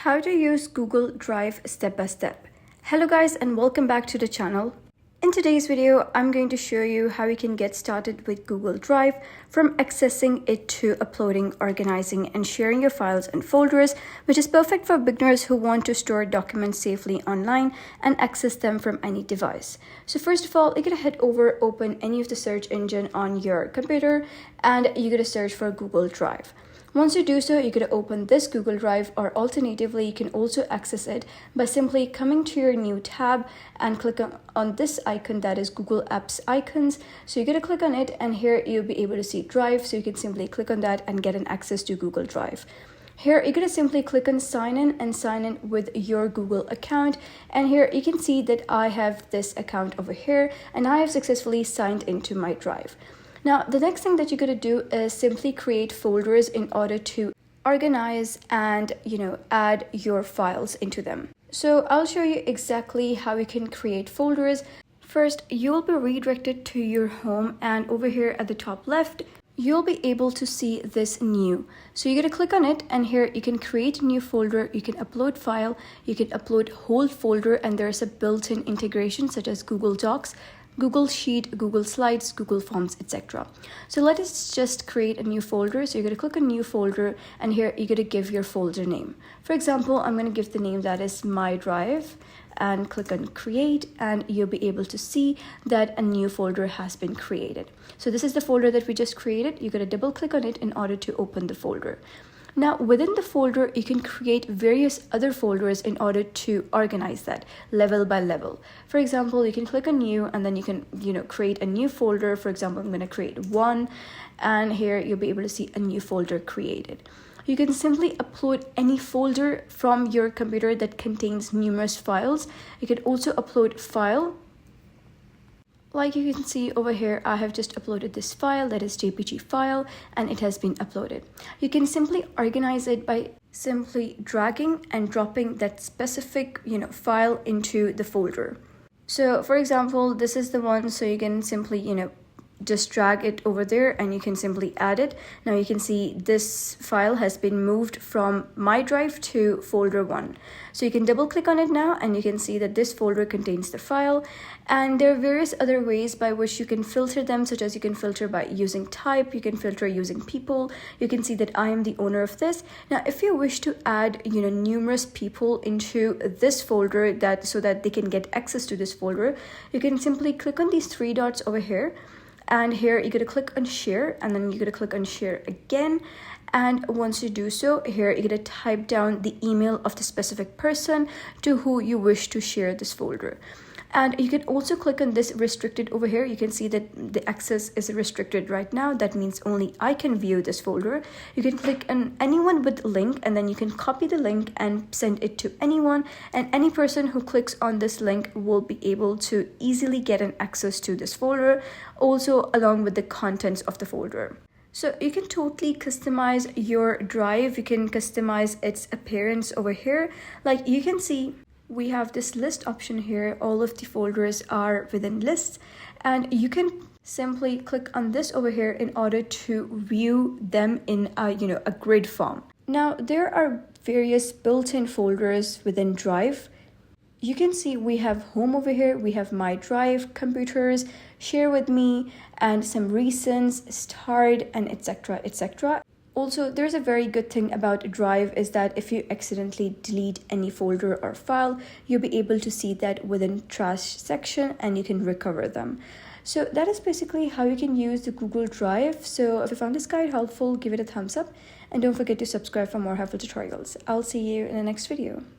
How to use Google Drive step by step. Hello guys and welcome back to the channel. In today's video, I'm going to show you how you can get started with Google Drive from accessing it to uploading, organizing, and sharing your files and folders, which is perfect for beginners who want to store documents safely online and access them from any device. So first of all, you're going to head over, open any of the search engine on your computer, and you're going to search for Google Drive. Once you do so, you're going to open this Google Drive, or alternatively, you can also access it by simply coming to your new tab and click on this icon, that is Google Apps icons. So you're going to click on it, and here you'll be able to see Drive. So you can simply click on that and get an access to Google Drive. Here, you're going to simply click on sign in and sign in with your Google account. And here you can see that I have this account over here and I have successfully signed into my Drive. Now, the next thing that you're going to do is simply create folders in order to organize and, add your files into them. So I'll show you exactly how you can create folders. First, you'll be redirected to your home, and over here at the top left, you'll be able to see this new. So you're going to click on it, and here you can create a new folder, you can upload file, you can upload whole folder, and there's a built-in integration such as Google Docs, Google Sheet, Google Slides, Google Forms, etc. So let us just create a new folder. So you're going to click on new folder, and here you're going to give your folder name. For example, I'm going to give the name that is My Drive and click on create, and you'll be able to see that a new folder has been created. So this is the folder that we just created. You're going to double click on it in order to open the folder. Now, within the folder, you can create various other folders in order to organize that level by level. For example, you can click on new, and then you can, create a new folder. For example, I'm going to create one, and here you'll be able to see a new folder created. You can simply upload any folder from your computer that contains numerous files. You can also upload file. Like you can see over here, I have just uploaded this file, that is JPG file, and it has been uploaded. You can simply organize it by simply dragging and dropping that specific, file into the folder. So for example, this is the one, so you can simply, just drag it over there and you can simply add it. Now you can see this file has been moved from My Drive to folder 1. So you can double click on it now, and you can see that this folder contains the file. And there are various other ways by which you can filter them, such as you can filter by using type, you can filter using people. You can see that I am the owner of this. Now, if you wish to add, numerous people into this folder so that they can get access to this folder, you can simply click on these three dots over here. And here you're going to click on share, and then you're going to click on share again. And once you do so, here you're going to type down the email of the specific person to who you wish to share this folder. And you can also click on this restricted over here. You can see that the access is restricted right now. That means only I can view this folder. You can click on anyone with link, and then you can copy the link and send it to anyone. And any person who clicks on this link will be able to easily get an access to this folder, also along with the contents of the folder. So you can totally customize your drive. You can customize its appearance over here. Like you can see, we have this list option here. All of the folders are within lists, and you can simply click on this over here in order to view them in a grid form. Now, there are various built-in folders within Drive. You can see we have home over here, we have My Drive, computers, share with me, and some recents, start, and etc, etc. Also, there's a very good thing about Drive is that if you accidentally delete any folder or file, you'll be able to see that within trash section and you can recover them. So that is basically how you can use the Google Drive. So if you found this guide helpful, give it a thumbs up and don't forget to subscribe for more helpful tutorials. I'll see you in the next video.